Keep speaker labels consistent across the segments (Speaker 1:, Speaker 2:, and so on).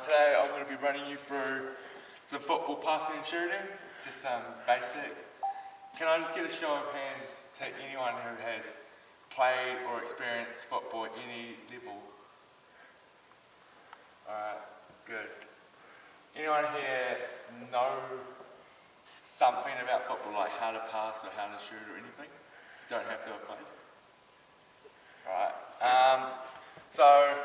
Speaker 1: today I'm going to be running you through some football passing and shooting, just some basics. Can I just get a show of hands to anyone who has played or experienced football at any level? Alright, good. Anyone here know something about football, like how to pass or how to shoot or anything? Don't have to have played. Alright, so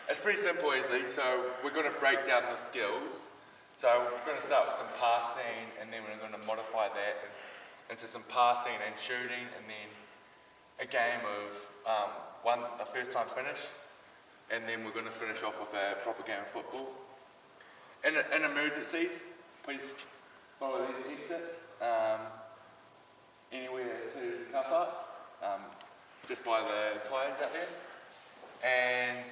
Speaker 1: it's pretty simple, easy. So we're going to break down the skills. So we're going to start with some passing, and then we're going to modify that into some passing and shooting, and then a game of a first time finish, and then we're going to finish off with a proper game of football. In emergencies, please follow these exits anywhere to the car park, just by the tyres out there. And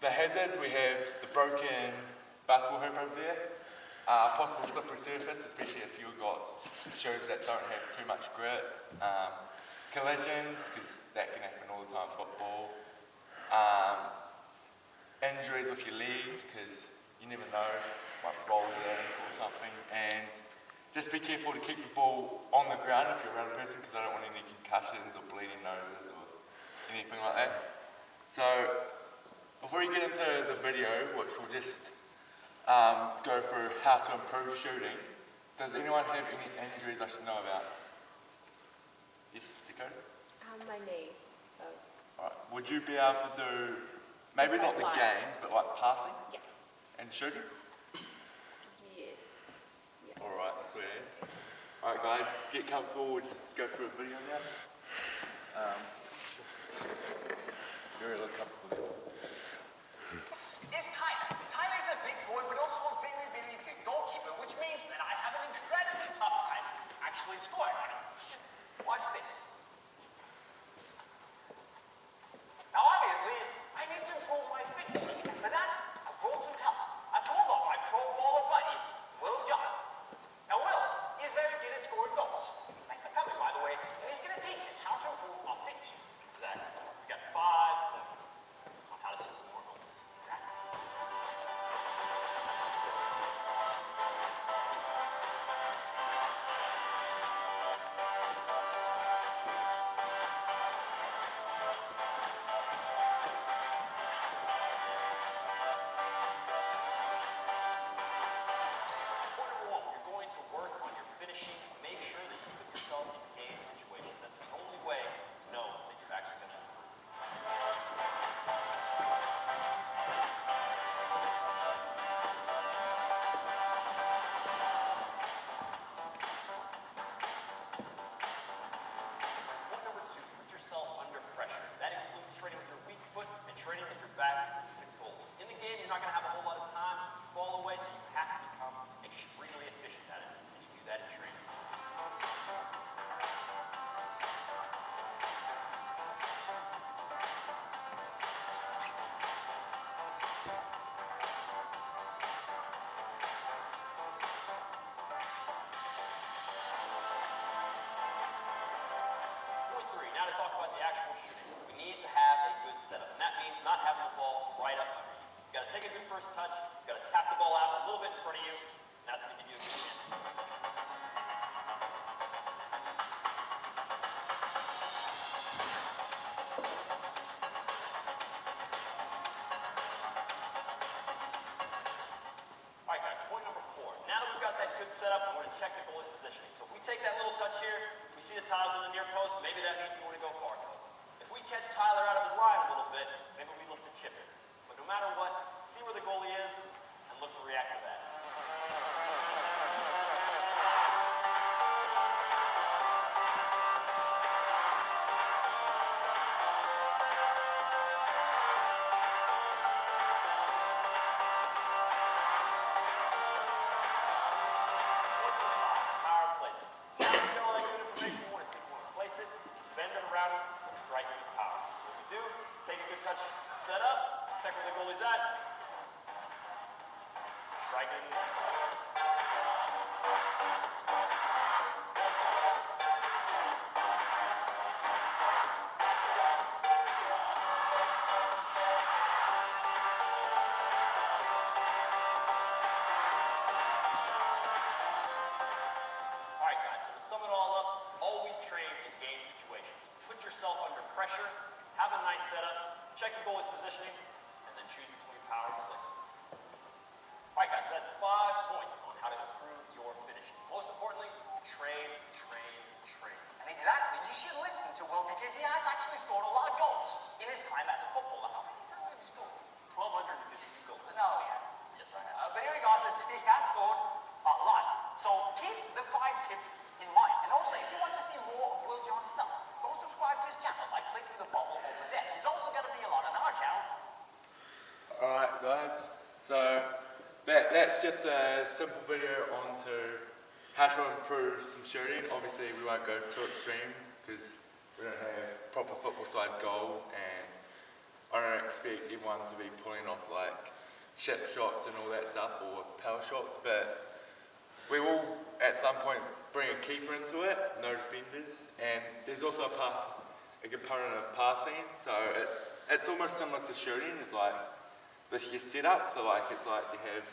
Speaker 1: the hazards, we have the broken basketball hoop over there, possible slippery surface, especially if you've got shoes that don't have too much grit, collisions, because that can happen all the time in football, injuries with your legs, because you never know, like roll your ankle or something, and just be careful to keep the ball on the ground if you're around a person, because I don't want any concussions or bleeding noses or anything like that. So, before you get into the video, which will just go through how to improve shooting, does anyone have any injuries I should know about? Yes, Dakota?
Speaker 2: My knee, so.
Speaker 1: Alright, would you be able to do, maybe not the games, but like passing?
Speaker 2: Yeah.
Speaker 1: And shooting?
Speaker 2: Yes. Yeah.
Speaker 1: Alright, sweet as. Alright guys, get comfortable, we'll just go through a video now. You're a little comfortable.
Speaker 3: It's Tyler. Tyler is a big boy, but also a very, very good goalkeeper, which means that I have an incredibly tough time actually scoring on him. Just watch this. Now, obviously, I need to improve my finishing. And for that, I brought some help. I pulled up my pro baller buddy, Will John. Now, Will is very good at scoring goals. Thanks for coming, by the way. And he's going to teach us how to improve our finishing. Exactly. We got 5 points on how to score more goals. Exactly. Point number 1, you're going to work on your finishing. Make sure that you put yourself in game situations. That's the only way to know that you're actually going to improve. Point number 2, put yourself under pressure. That includes training with your weak foot and training with your back to goal. In the game, you're not going to have a whole lot of time to fall away, so you have to become extremely efficient at it, and you do that in training. Point 3, now to talk about the actual shooting. We need to have a good setup, and that means not having the ball right up under you. You got to take a good first touch, you got to tap the ball out a little bit in front of you, and that's going to give you a good chance. All right, guys, point number 4. Now that we've got that good setup, we're going to check the goalie's positioning. So if we take that little touch here, we see the tiles in the near post, maybe that means we want to go far post. If we catch Tyler out of his line a little bit, maybe we look to chip it. But no matter what, see where the goalie is and look to react to that. Power placement. Now we know all that good information. We want to see if we want to place it, bend it around it, or strike it with power. So what we do is take a good touch, set up, check where the goalie's at, strike it. yourself under pressure, have a nice setup, check the goalie's positioning, and then choose between power and placement. All right, guys, so that's 5 points on how to improve your finishing. Most importantly, train, train, train. And exactly, you should listen to Will because he has actually scored a lot of goals in his time as a footballer. How many times have you scored? 1,252 goals. No, he hasn't. Yes, I have. But regardless, he has scored a lot. So keep the 5 tips in mind. And also, if you want to see more of Will John's stuff, go subscribe to his channel by clicking the bubble over there. He's also going to be a lot on our channel.
Speaker 1: Alright guys, so that's just a simple video onto how to improve some shooting. Obviously we won't go too extreme because we don't have proper football sized goals, and I don't expect everyone to be pulling off like chip shots and all that stuff or power shots, but we will at some point bring a keeper into it, no defenders, and there's also a component of passing, so it's almost similar to shooting. It's like this your setup, so like it's like you have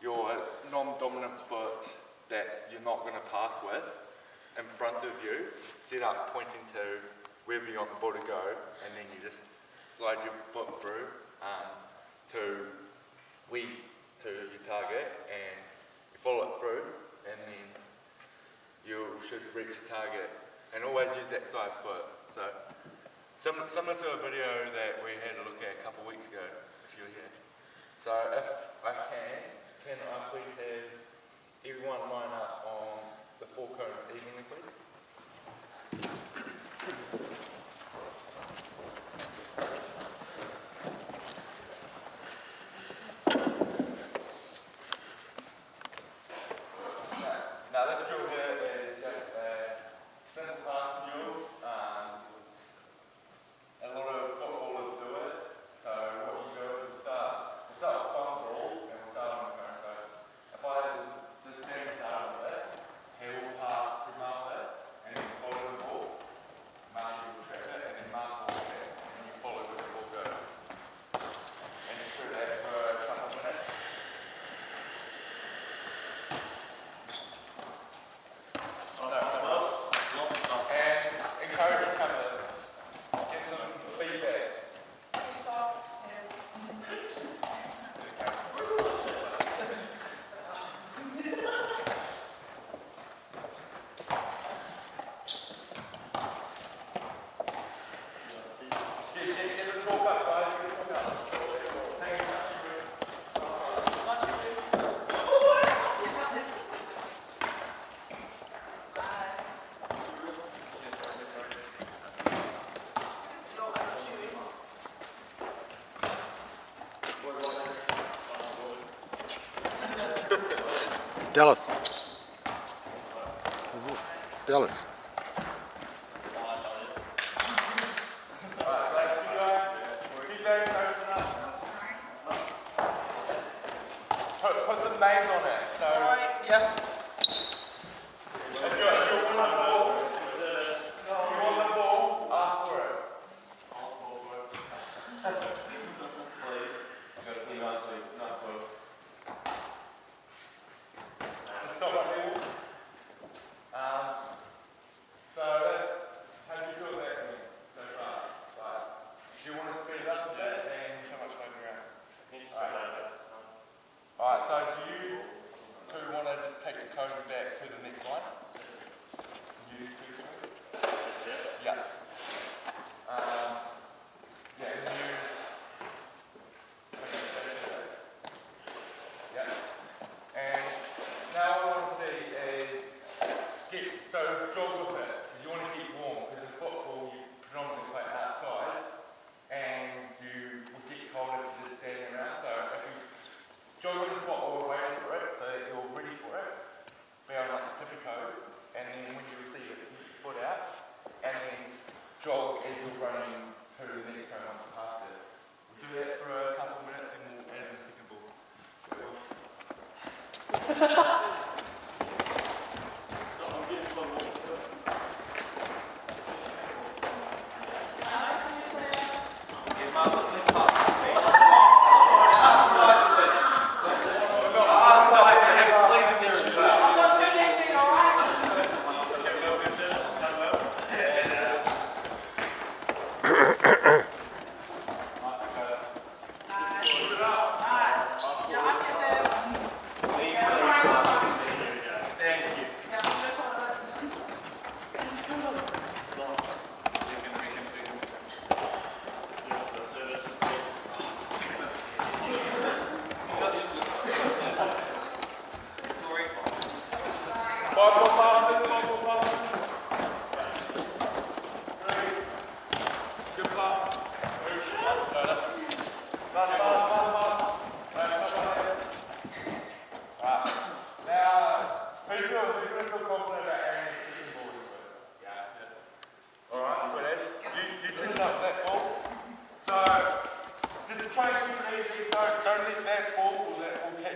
Speaker 1: your non-dominant foot that you're not going to pass with in front of you, set up pointing to wherever you want the ball to go, and then you just slide your foot through to your target, and you follow it through, and then you should reach your target, and always use that side foot. So similar to a video that we had a look at a couple of weeks ago, if you were here. So if I can I please have everyone line up on the 4 cones evenly, please? Now this drill here is just a simple pass drill. A lot of footballers do it. So what you do is we'll start with one ball and we'll start on the cone. So if I just start with it, he will pass to Mark it, and then follow the ball. Mark will trip it, and then Mark will hit it, and you follow where the ball goes. And just do that for a couple of minutes. And encourage each other. Give them some feedback. Get the talk up, guys. Get the talk up. Thank you.
Speaker 4: Dallas. Dallas.
Speaker 1: Put the names on it. So, yeah. If you want the ball, ask for it.
Speaker 5: Please. I've got to clean nicely. Nice work.
Speaker 1: Stop right there. So, how do you feel about that so far? Like, do you want to speed it up a bit and so much moving around? Alright, so do you two want to just take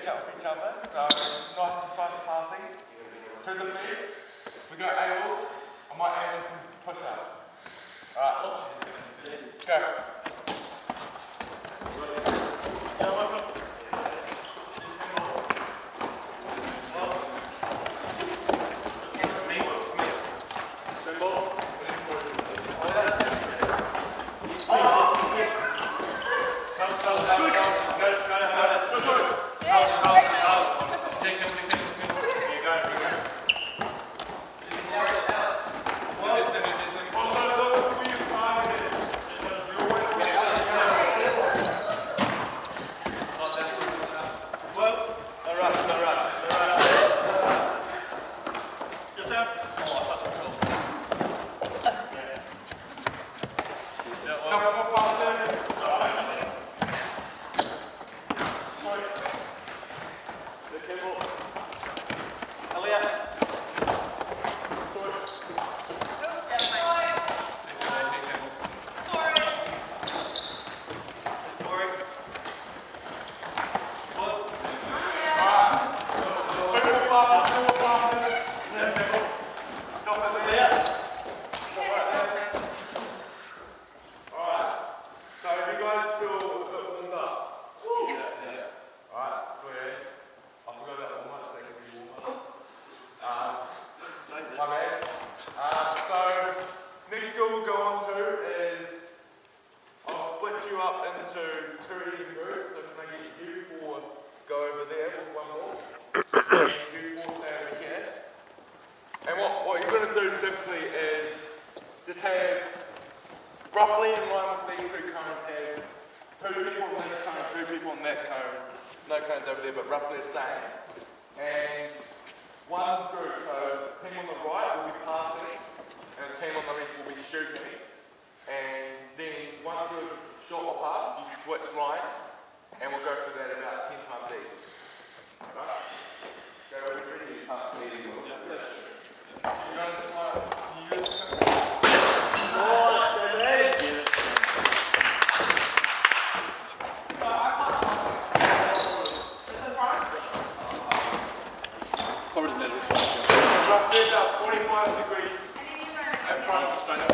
Speaker 1: catch up with each other. So nice precise passing to the feet. If we go AWOL, I might add in some push-ups. Alright, go. Roughly in one of these two cones have two people in this cone, two people in that cone. No cones over there, but roughly the same. And one group, so the team on the right will be passing, and the team on the left will be shooting. And then once we've shot or passed, you switch lines, and we'll go through that about 10 times each. Alright? Go over ready. Pass the leading wheel. You go to the slide. You use it. Roughly about 45 degrees in front of straight up.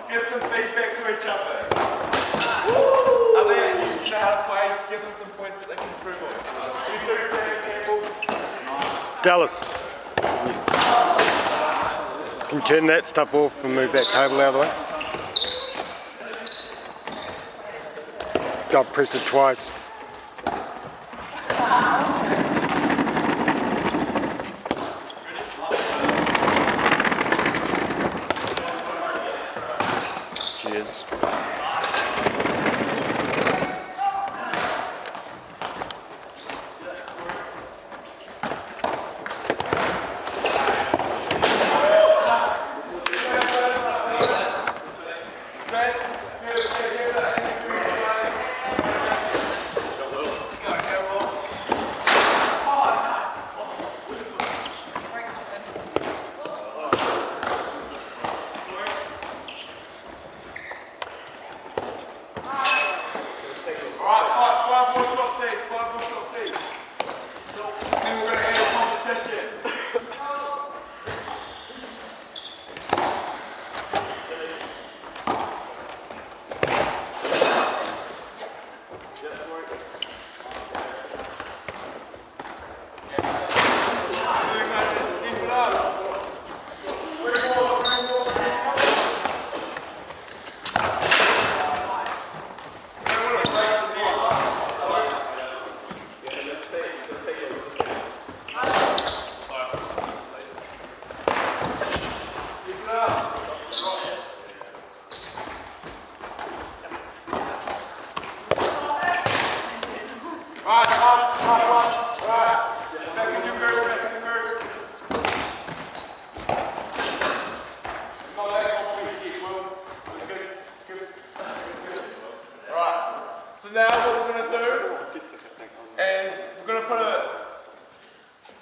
Speaker 1: Give some feedback to each other. Alea, you know how to play, give them some points that they can improve on. You do, Sam Campbell.
Speaker 4: Dallas. Can you turn that stuff off and move that table out of the way? God, press it twice. Cheers.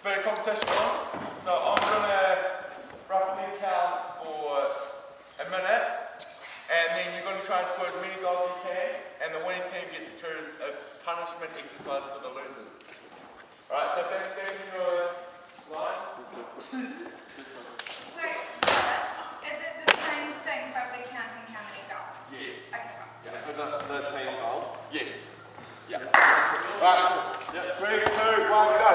Speaker 1: bit of competition on. So I'm gonna roughly count for a minute, and then you're gonna try and score as many goals as you can, and the winning team gets to choose a punishment exercise for the losers. Alright, so back to your line.
Speaker 6: So, Lewis, is it the same thing but we're counting how many goals?
Speaker 1: Yes.
Speaker 6: Okay, cool.
Speaker 5: Yeah, for the team goals.
Speaker 1: Yes. Yeah. Right. 3, 2, 1, go.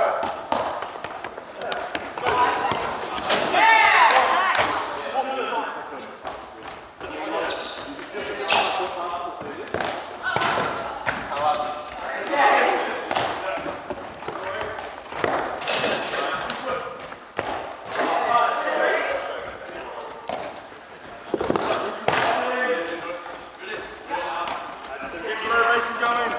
Speaker 1: Keep the motivation going.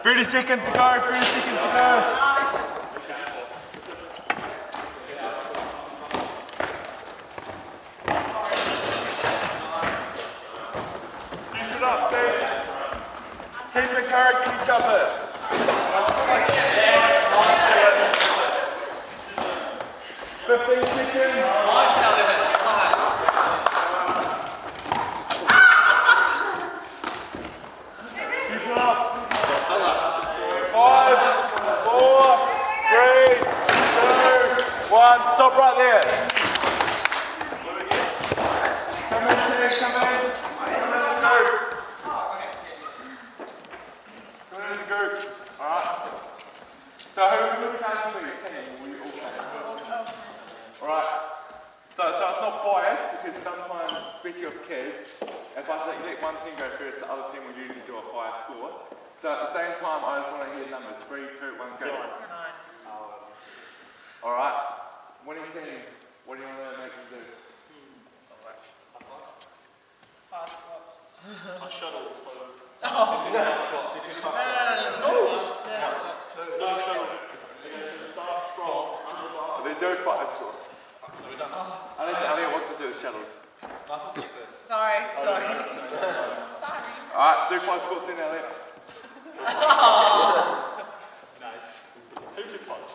Speaker 1: 30 seconds to go, 30 seconds to go. Keep it up, Dave. Keep encouraging each other. 15 seconds. Keep it up. 5, 4, 3, 2, 1. Stop right there. Come in, Ted, come in. Come in as a group. Come in as a group. Alright. So who came for your team? We all came. Alright. So it's not biased because sometimes, speaking of kids, if I think let one team go first, the other team will usually do a higher score. So at the same time, I just want to hear numbers. 3, 2, 1, go. 9. Alright. Winning team, what do you want to make them do?
Speaker 7: Fast swaps.
Speaker 5: I shuttle, so.
Speaker 1: They do quite a score. Elliot wants to do the shuttles.
Speaker 7: Sorry.
Speaker 1: Alright, do 5 scores then, Elliot.
Speaker 5: Nice. Who's your punch?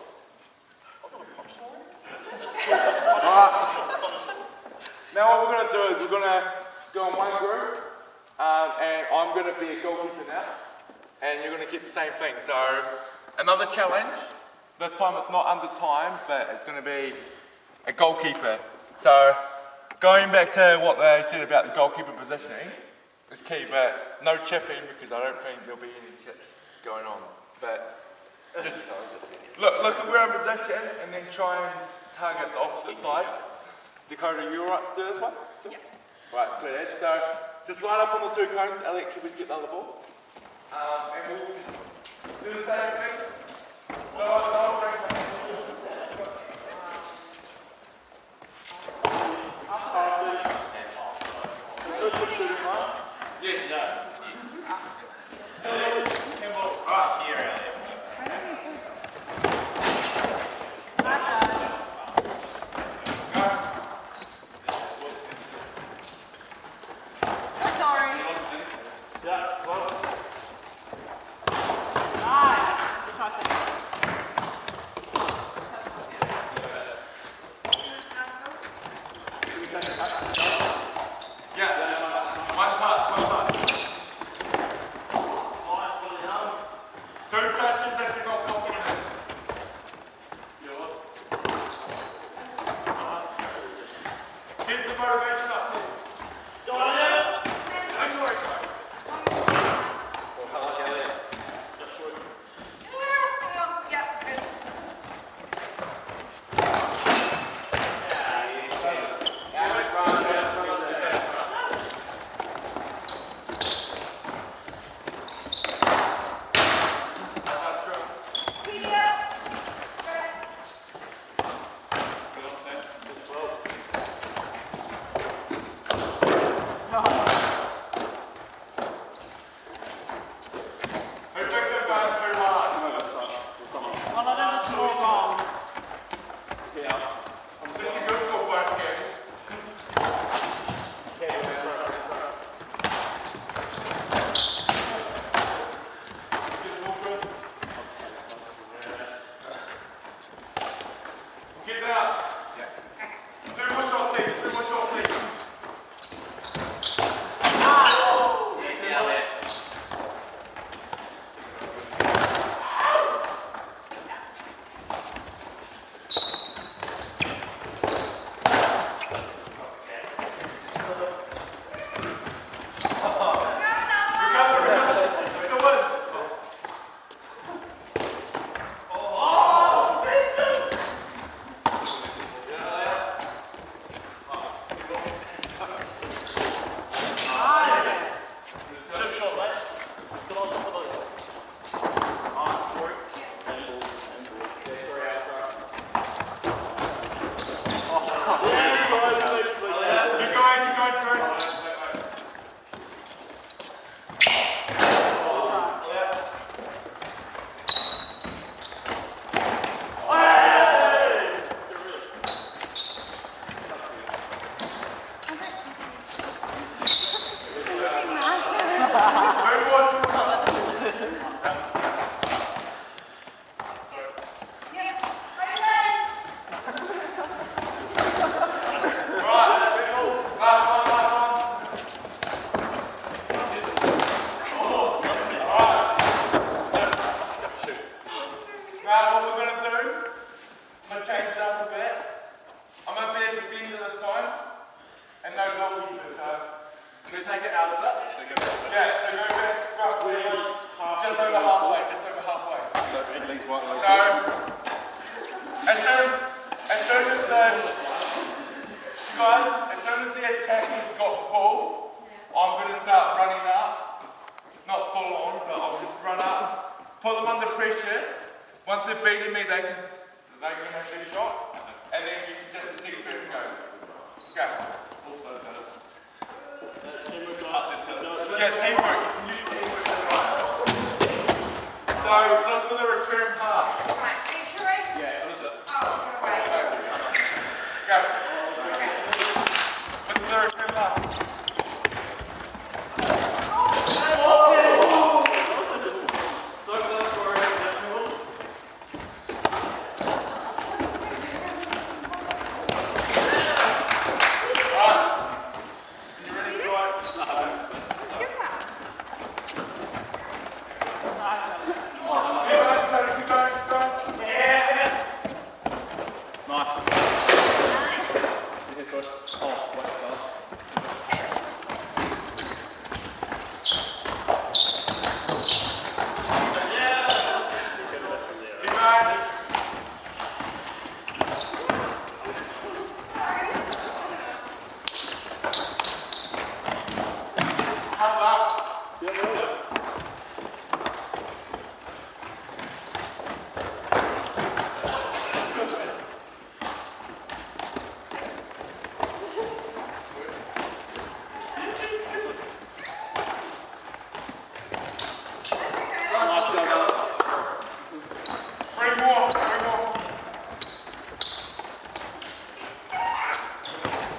Speaker 1: Now what we're going to do is we're going to go in one group, and I'm going to be a goalkeeper now, and you're going to keep the same thing. So another challenge. This time it's not under time, but it's going to be a goalkeeper. So going back to what they said about the goalkeeper positioning is key, but no chipping because I don't think there'll be any chips going on. But just look at where I'm positioned and then try and target the opposite side. Dakota, you alright to do this one?
Speaker 2: Yep.
Speaker 1: Right, sweet. So just line up on the 2 cones, Alex, should we get the other ball? And we'll just do the same thing. No, break. Yeah, one part.
Speaker 6: Yeah. Ready?
Speaker 1: Now what we're going to do, I'm going to change it up a bit. I'm going to be a defender this time, and no goalkeeper, so can we take it out of it? Yeah, so go back roughly just over halfway,
Speaker 5: So Italy's white line.
Speaker 1: So, as soon as the attacker's got the ball, I'm going to start running up. Not full on, but I'll just run up, put them under pressure. Once they're beating me, they can have their shot, and then you can just, the next person goes. Go. Yeah, teamwork. You can use teamwork as well. So, look for the return pass.
Speaker 6: Right, century?
Speaker 5: Yeah, what is it?
Speaker 6: Oh, wait.
Speaker 1: Go. Look for the return pass.
Speaker 5: Nice.
Speaker 6: Nice.
Speaker 5: Yeah, good. Oh, what a goal.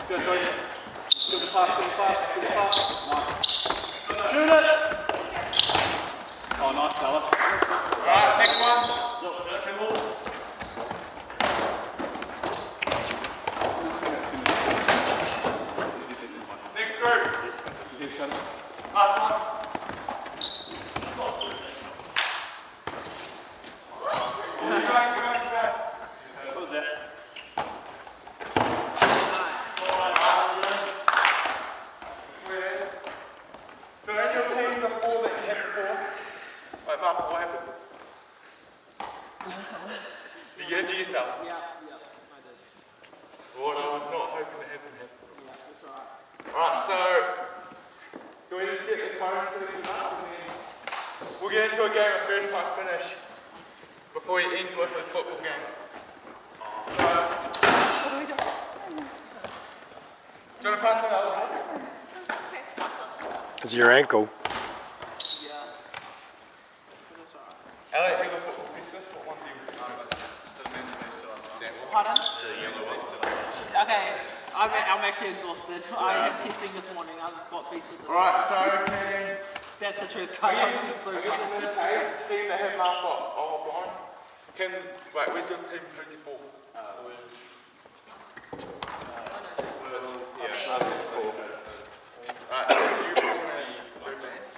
Speaker 5: Good, good. Good pass, good pass, good pass. Nice. Shoot it! Oh, nice, fella.
Speaker 1: Alright, next one. Next group. Last one. Go.
Speaker 5: What was that?
Speaker 1: So any of your teams are four that you had before? Wait, Mark, what happened? Did you injure yourself?
Speaker 7: Yeah.
Speaker 1: What I was not hoping to happen. Alright, so can we just get the opponents to come up and then we'll get into a game of first time finish before you end with a football game. So, do you want to pass me the other one?
Speaker 4: Is your ankle?
Speaker 1: Elliot, you're the football specialist. What one do you
Speaker 7: Pardon? Okay, I'm actually exhausted. I had testing this morning. I've got beast with this.
Speaker 1: Alright, so
Speaker 7: That's the truth,
Speaker 1: I
Speaker 7: guys.
Speaker 1: guess
Speaker 7: I'm just so
Speaker 1: in
Speaker 7: tired.
Speaker 1: this case, team that have marked behind can, wait, where's your team? Who's your four? Alright, so you want any blue fans?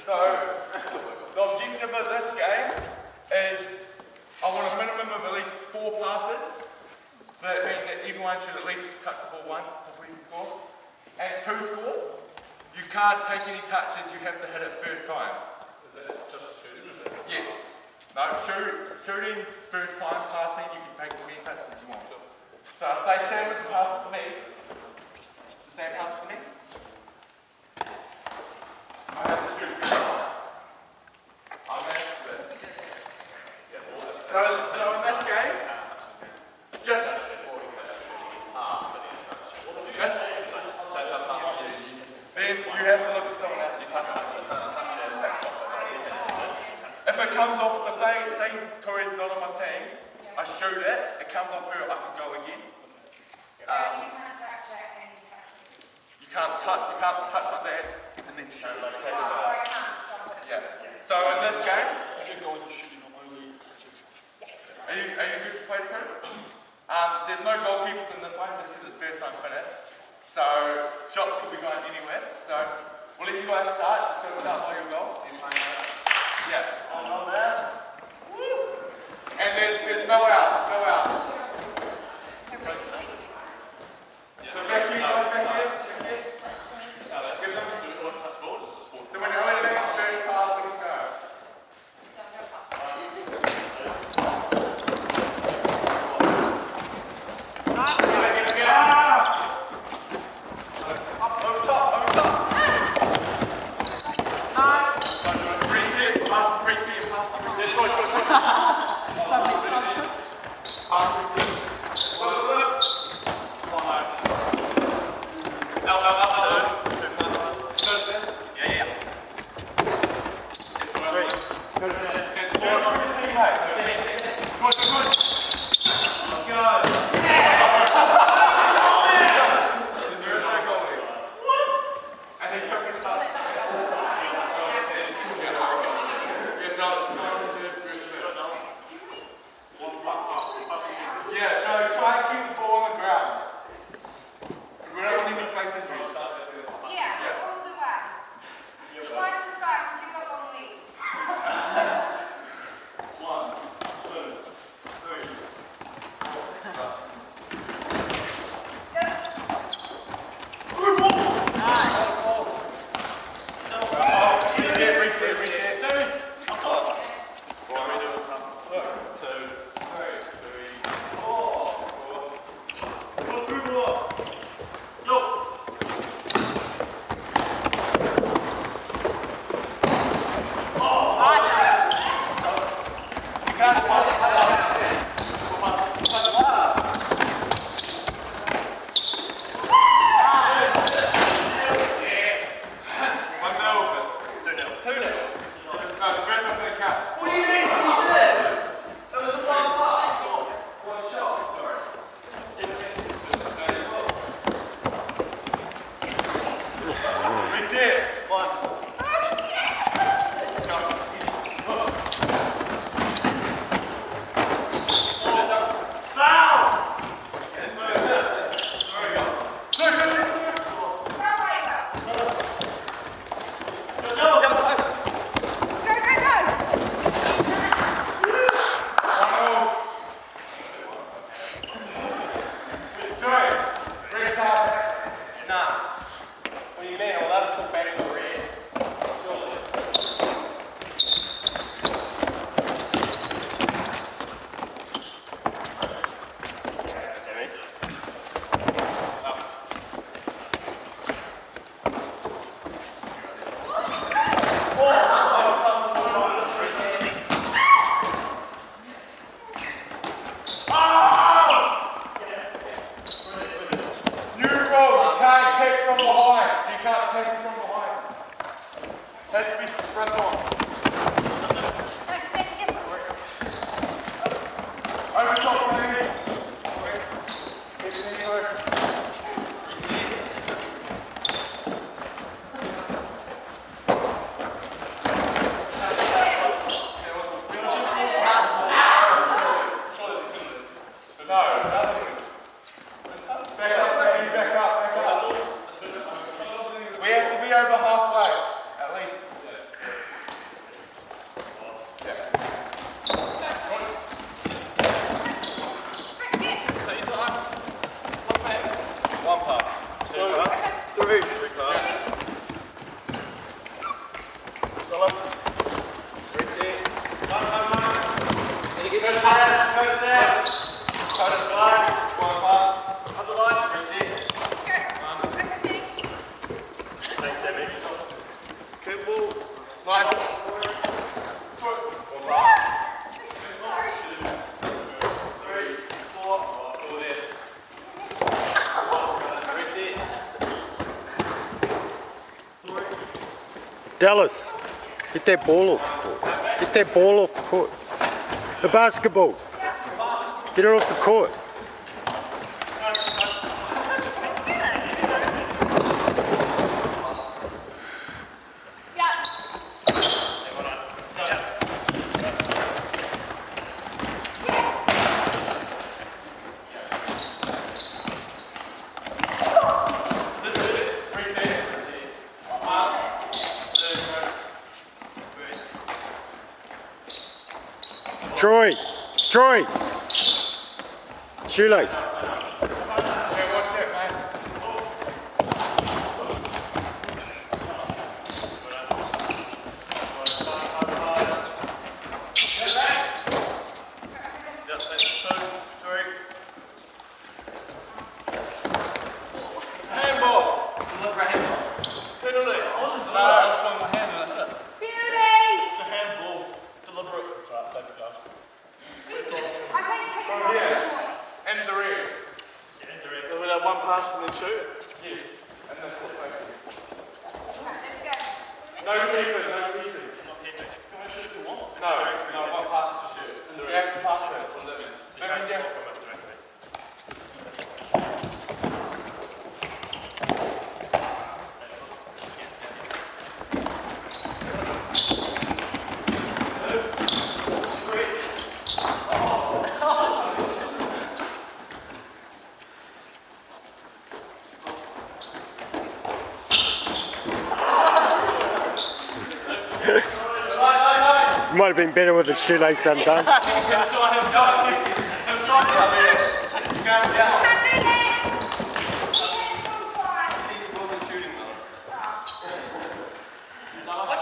Speaker 1: So, the objective of this game is I want a minimum of at least 4 passes. So that means that everyone should at least touch the ball once before you can score. And to score, you can't take any touches, you have to hit it first time. Is that just shooting? Yes. No, shooting first time, passing, you can take as many touches as you want. So if they Sam was to pass it to me, so Sam pass it to me. I have to shoot first time. I'm there. So in this game, then you have to look at someone else you pass it. If it comes off the thing, say Tori's not on my team, I shoot it, comes off her, I can go again.
Speaker 6: You can't touch it and you touch it.
Speaker 1: You can't touch like that and then shoot.
Speaker 6: Oh, I can't stop it.
Speaker 1: Yeah. So in this game,
Speaker 5: If you're going to shooting only touching shots.
Speaker 1: are you good to play the code? There's no goalkeepers in this one just because it's first time finish. So shot could be going anywhere. So we'll let you guys start. Just go start by your goal. Yeah. And there's no out. No out. So back here, back here. Give them. So when you're only making a first pass, we can go. Yeah, so try and keep the ball on the ground. Because we don't want any place injuries.
Speaker 6: Yeah, all the way. Twice as far because you've got long legs.
Speaker 5: 1, 2, 3.
Speaker 1: Reset.
Speaker 5: Up top. What are we doing? Passes. 2, 3, 4. Go through the wall. Go.
Speaker 4: Dallas, get that ball off the court. Get that ball off the court. The basketball. Get her off the court. Troy! Troy! Shoelace.
Speaker 1: Hey, what's it, mate?
Speaker 5: Yep, that's 2, 3. Handball.
Speaker 7: Deliberate handball.
Speaker 5: Penalty.
Speaker 7: No, I just swung my hand and that's it.
Speaker 5: It's a handball. Deliberate. That's right, safe to go.
Speaker 1: And the rear.
Speaker 5: Then we'll have one pass and then shoot.
Speaker 1: Yes. And that's the focus.
Speaker 5: No keepers, no keepers. No, one pass to shoot.
Speaker 1: You have to pass it for living. Maybe down.
Speaker 4: Might have been better with the shoelace undone.
Speaker 7: Watch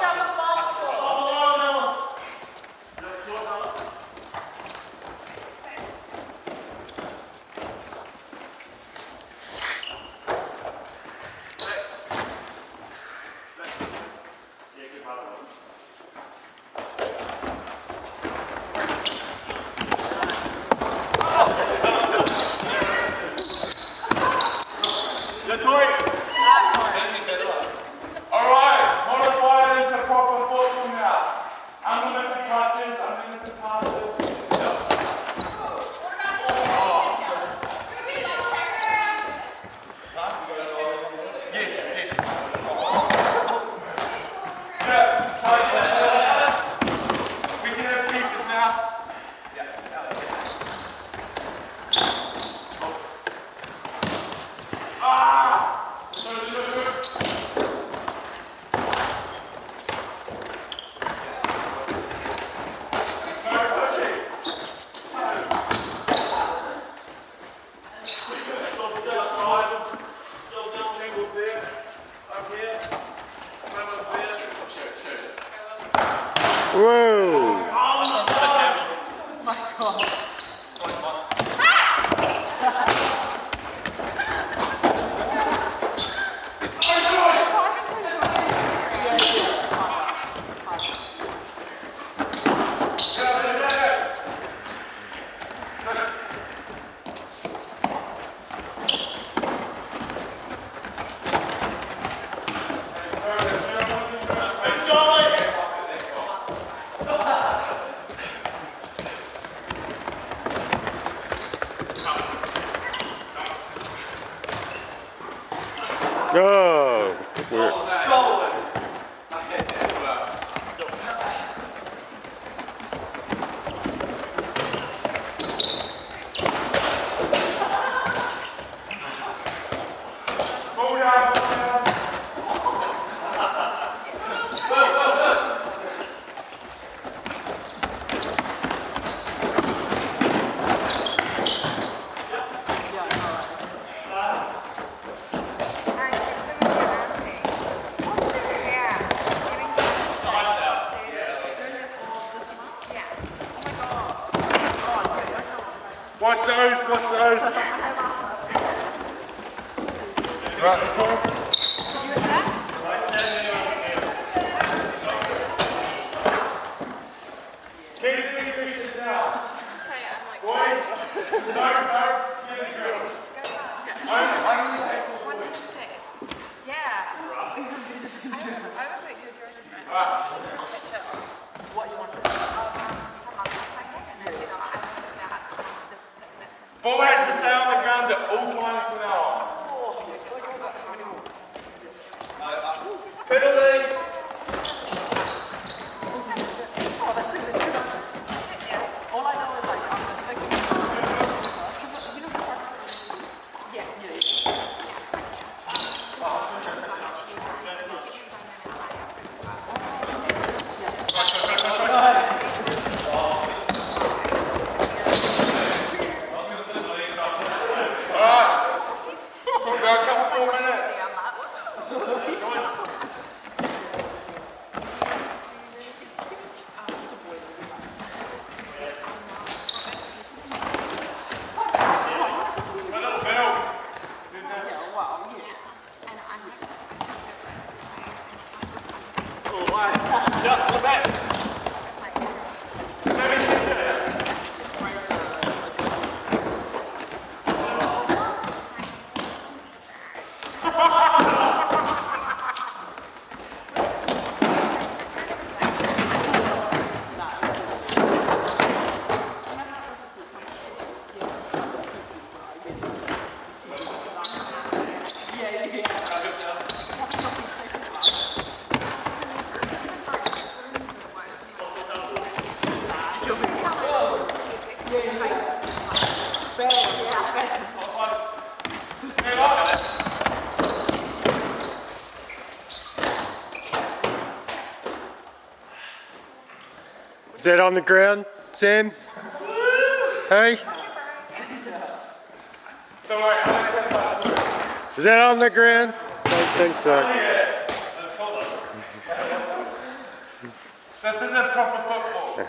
Speaker 7: out for the basketball.
Speaker 1: Alright, modify it into proper football now. Unlimited touches, unlimited passes. We can have pieces now.
Speaker 4: Whoa! Oh!
Speaker 1: Watch those, watch those. Keep these pieces now. Boys, no, skinny girls. Only take the boys. Ball has to stay on the ground at all times from now on.
Speaker 5: Penalty.
Speaker 7: All I know is like I'm expecting.
Speaker 1: We've got a couple more minutes.
Speaker 4: Is that on the ground, Sam? Hey?
Speaker 1: Don't worry, I'll take
Speaker 4: Is that on the ground? Don't think so.
Speaker 1: This isn't proper football.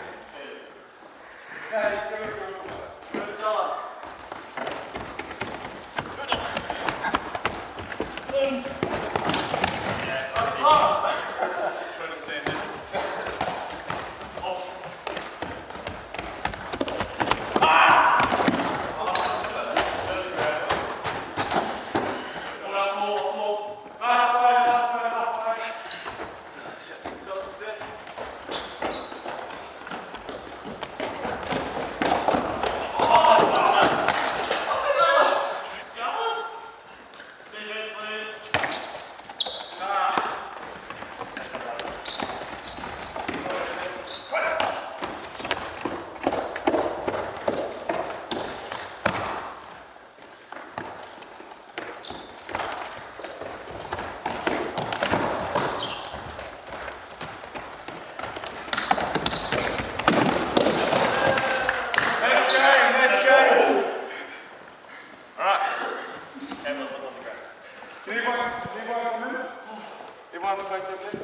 Speaker 1: Everyone face up there?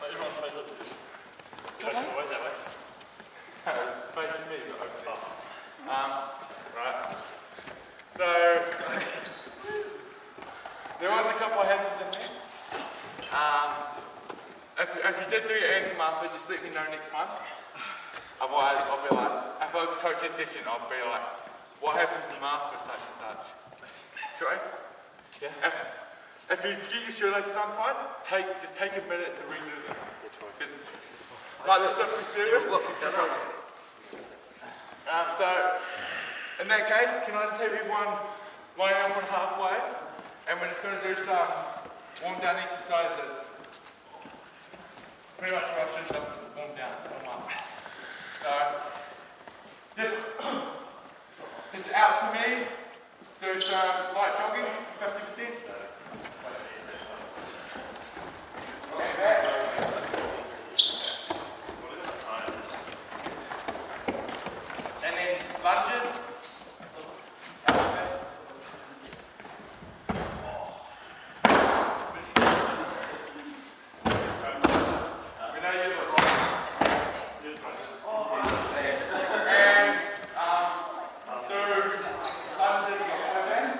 Speaker 5: Everyone face up. Coaching always that way.
Speaker 1: Facing me, not over there. Right. So, there was a couple of hazards in there. If you did do your anthem after, just let me know next month. Otherwise, I'll be like, if I was coaching a session, I'll be like, what happened to Mark for such and such? Sure? Yeah. If you get your shoelaces untied, just take a minute to redo them. Because, like the simple service, so, in that case, can I just have everyone line up on halfway? And we're just going to do some warm down exercises. Pretty much rush into warm down, warm up. So, just out to me, do some light jogging, 50%. Okay, back. And then lunges. We know you look right. And do lunges on my band.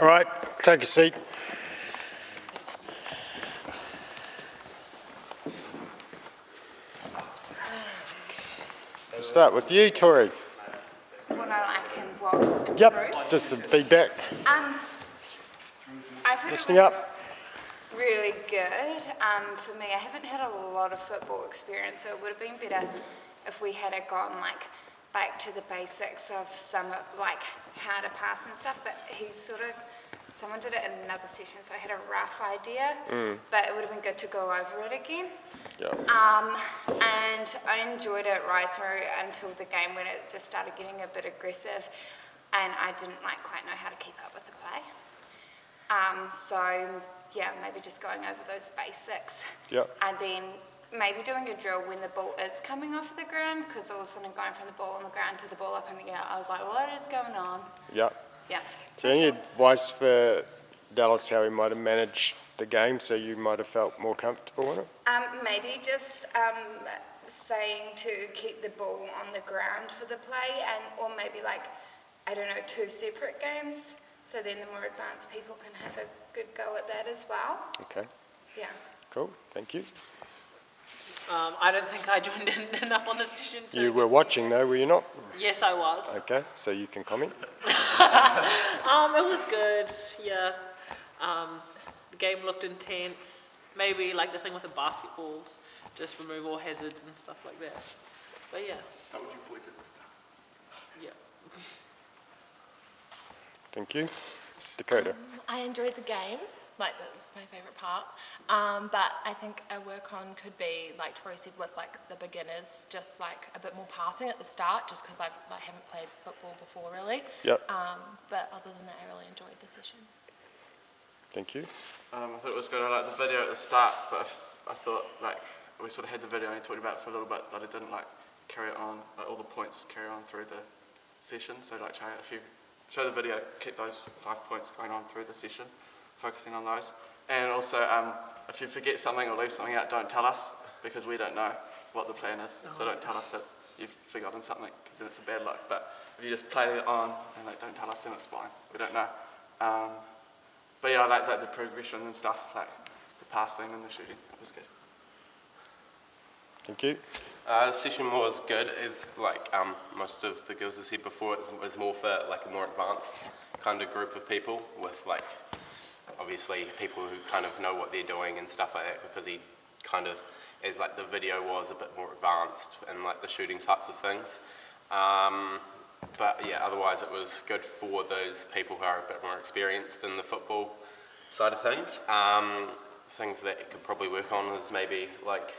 Speaker 4: All right, take a seat. We'll start with you, Tori.
Speaker 6: What I like and what
Speaker 4: Yep,
Speaker 6: improve.
Speaker 4: just some feedback.
Speaker 6: I thought
Speaker 4: Listening
Speaker 6: it was
Speaker 4: up.
Speaker 6: really good. For me, I haven't had a lot of football experience, so it would have been better if we had gone like back to the basics of some like how to pass and stuff. But someone did it in another session, so I had a rough idea. But it would have been good to go over it again.
Speaker 4: Yeah.
Speaker 6: And I enjoyed it right through until the game when it just started getting a bit aggressive, and I didn't like quite know how to keep up with the play. So yeah, maybe just going over those basics.
Speaker 4: Yeah.
Speaker 6: And then maybe doing a drill when the ball is coming off the ground, because all of a sudden going from the ball on the ground to the ball up in the air, I was like, what is going on?
Speaker 4: Yeah.
Speaker 6: Yeah.
Speaker 4: So any advice for Dallas how he might have managed the game so you might have felt more comfortable in it?
Speaker 6: Maybe just saying to keep the ball on the ground for the play, or maybe like, I don't know, 2 separate games. So then the more advanced people can have a good go at that as well.
Speaker 4: Okay,
Speaker 6: Yeah.
Speaker 4: cool, thank you.
Speaker 7: I don't think I joined in enough on the session to...
Speaker 4: You were watching though, were you not?
Speaker 7: Yes, I was.
Speaker 4: Okay, so you can comment.
Speaker 7: It was good, yeah. The game looked intense. Maybe like the thing with the basketballs, just remove all hazards and stuff like that. But yeah.
Speaker 5: How would you boys it?
Speaker 7: Yeah.
Speaker 4: Thank you. Dakota.
Speaker 8: I enjoyed the game, like that was my favourite part. But I think a work on could be, like Tori said, with like the beginners, just like a bit more passing at the start, just because I haven't played football before really.
Speaker 4: Yep.
Speaker 8: But other than that, I really enjoyed the session.
Speaker 4: Thank you.
Speaker 5: I thought it was good. I liked the video at the start, but I thought like we sort of had the video and talked about it for a little bit, but it didn't like carry it on, like all the points carry on through the session. So like if you show the video, keep those 5 points going on through the session, focusing on those. And also, if you forget something or leave something out, don't tell us, because we don't know what the plan is. So don't tell us that you've forgotten something, because then it's a bad luck. But if you just play it on and like don't tell us, then it's fine. We don't know. But yeah, I like the progression and stuff, like the passing and the shooting. It was good.
Speaker 4: Thank you.
Speaker 9: The session was good, as like most of the girls have said before, it was more for like a more advanced kind of group of people, with like obviously people who kind of know what they're doing and stuff like that, because he kind of, as like the video was a bit more advanced and like the shooting types of things. But yeah, otherwise it was good for those people who are a bit more experienced in the football side of things. Things that it could probably work on is maybe like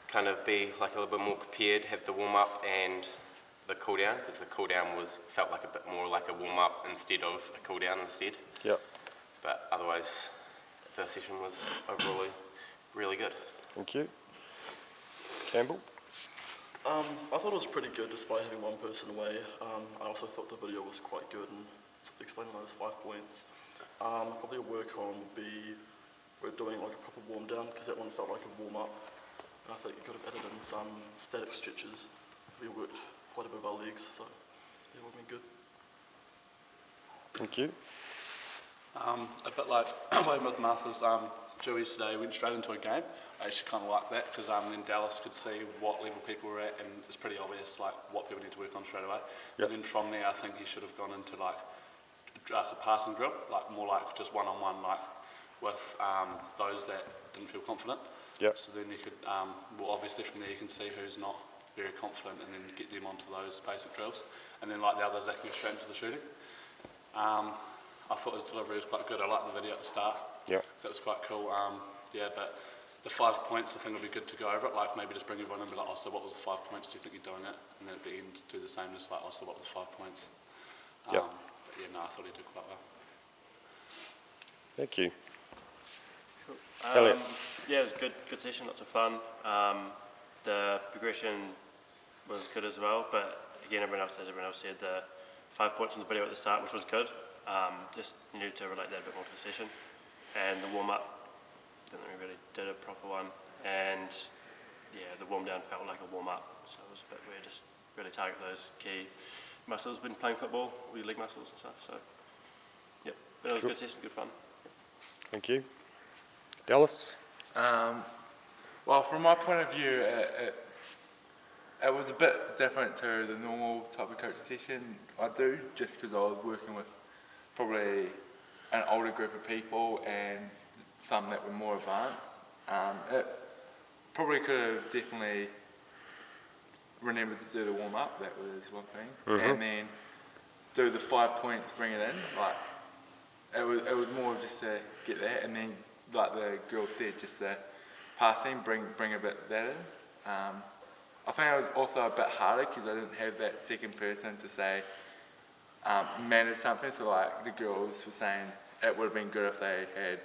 Speaker 9: kind of be like a little bit more prepared, have the warm-up and the cool-down, because the cool-down felt like a bit more like a warm-up instead of a cool-down instead.
Speaker 4: Yep.
Speaker 9: But otherwise, the session was overall really good.
Speaker 4: Thank you. Campbell.
Speaker 10: I thought it was pretty good despite having one person away. I also thought the video was quite good and explaining those 5 points. Probably a work on would be we're doing like a proper warm down, because that one felt like a warm up. And I think you could have added in some static stretches. We worked quite a bit of our legs, so yeah, it would have been good.
Speaker 4: Thank you.
Speaker 5: A bit like Weymouth Martha's Dewey's today went straight into a game. I actually kind of like that, because then Dallas could see what level people were at, and it's pretty obvious like what people need to work on straight away.
Speaker 4: Yep.
Speaker 5: And then from there, I think he should have gone into like a passing drill, like more like just one-on-one, like with those that didn't feel confident.
Speaker 4: Yep.
Speaker 5: So then you could, well, obviously from there you can see who's not very confident, and then get them onto those basic drills. And then like the others, they can go straight into the shooting. I thought his delivery was quite good. I liked the video at the start.
Speaker 4: Yeah.
Speaker 5: So it was quite cool. Yeah, but the 5 points, I think it'll be good to go over it. Like maybe just bring everyone in and be like, oh, so what was the 5 points? Do you think you're doing it? And then at the end, do the same, just like, oh, so what was 5 points?
Speaker 4: Yeah.
Speaker 5: But yeah, no, I thought he did quite well.
Speaker 4: Thank you.
Speaker 11: Cool.
Speaker 4: Elliot.
Speaker 11: Yeah, it was a good session, lots of fun. The progression was good as well, but again, everyone else said, the 5 points from the video at the start, which was good. Just needed to relate that a bit more to the session. And the warm-up, didn't think we really did a proper one. And yeah, the warm-down felt like a warm-up, so it was a bit weird, just really target those key muscles when playing football, or your leg muscles and stuff. So, yep, But it was a good session, good fun.
Speaker 4: Thank you. Dallas?
Speaker 1: Well, from my point of view, it was a bit different to the normal type of coaching session I do, just because I was working with probably an older group of people and some that were more advanced. It probably could have definitely remembered to do the warm-up, that was one thing, and then do the 5 points, bring it in. Like, it was more just to get that, and then, like the girl said, just the passing, bring a bit that in. I think it was also a bit harder because I didn't have that second person to say, manage something. So like the girls were saying, it would have been good if they had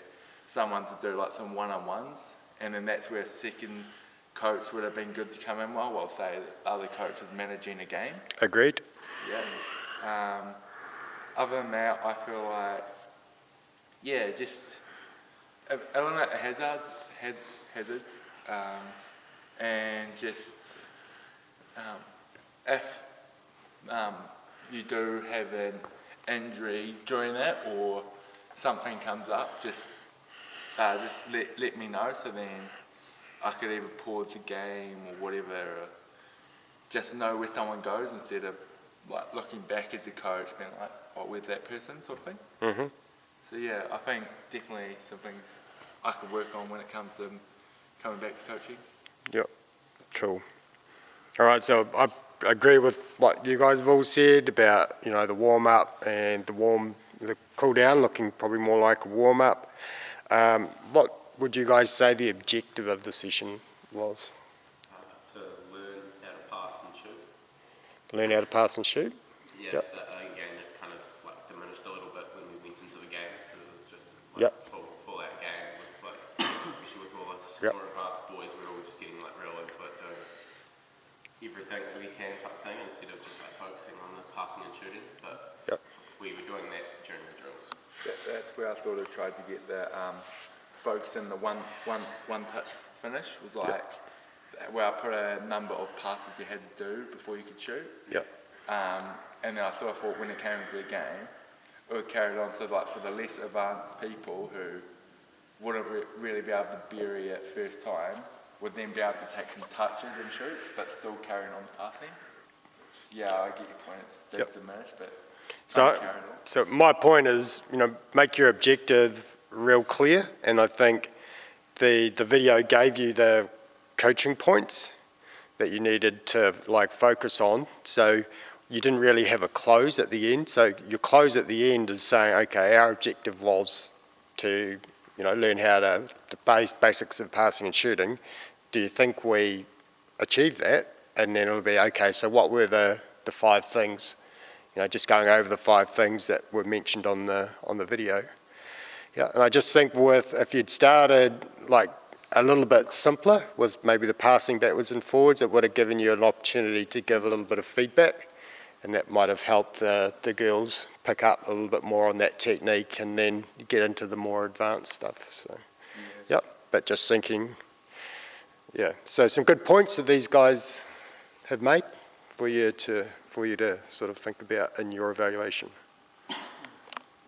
Speaker 1: someone to do like some one-on-ones, and then that's where a second coach would have been good to come in while say the other coach was managing a game.
Speaker 4: Agreed.
Speaker 1: Yeah. Other than that, I feel like, yeah, just eliminate the hazards, and just if you do have an injury during that or something comes up, just let me know, so then I could either pause the game or whatever, or just know where someone goes instead of like looking back as a coach being like, oh, where's that person, sort of thing.
Speaker 4: Mm-hmm.
Speaker 1: So yeah, I think definitely some things I could work on when it comes to coming back to coaching.
Speaker 4: Yep. Cool. All right, so I agree with what you guys have all said about, you know, the warm-up and the cool-down looking probably more like a warm-up. What would you guys say the objective of the session was?
Speaker 9: To learn how to pass and shoot.
Speaker 4: Learn how to pass and shoot?
Speaker 9: Yeah,
Speaker 4: Yep.
Speaker 9: again, it kind of like diminished a little bit when we went into the game, because it was just
Speaker 4: Yep.
Speaker 9: like full out game with like, especially with all us
Speaker 4: Yep.
Speaker 9: more advanced boys, we're all just getting like real into it, doing everything that we can type thing, instead of just like focusing on the passing and shooting. But
Speaker 4: Yep.
Speaker 9: we were doing that during the drills.
Speaker 1: That's where I thought I tried to get the focus in the one touch finish, was like where I put a number of passes you had to do before you could shoot.
Speaker 4: Yep.
Speaker 1: And then I thought when it came into the game, it would carry it on, so like for the less advanced people who wouldn't really be able to bury it first time, would then be able to take some touches and shoot, but still carrying on the passing. Yeah, I get your point, it's
Speaker 4: Yep.
Speaker 1: diminished, but
Speaker 4: So,
Speaker 1: carry it on.
Speaker 4: so my point is, you know, make your objective real clear, and I think the video gave you the coaching points that you needed to like focus on. So you didn't really have a close at the end. So your close at the end is saying, okay, our objective was to, you know, learn how to the basics of passing and shooting. Do you think we achieved that? And then it'll be, okay, so what were the 5 things? You know, just going over the 5 things that were mentioned on the video. Yeah, and I just think if you'd started like a little bit simpler with maybe the passing backwards and forwards, it would have given you an opportunity to give a little bit of feedback, and that might have helped the girls pick up a little bit more on that technique and then get into the more advanced stuff. So, yep, but just thinking, yeah. So some good points that these guys have made for you to sort of think about in your evaluation.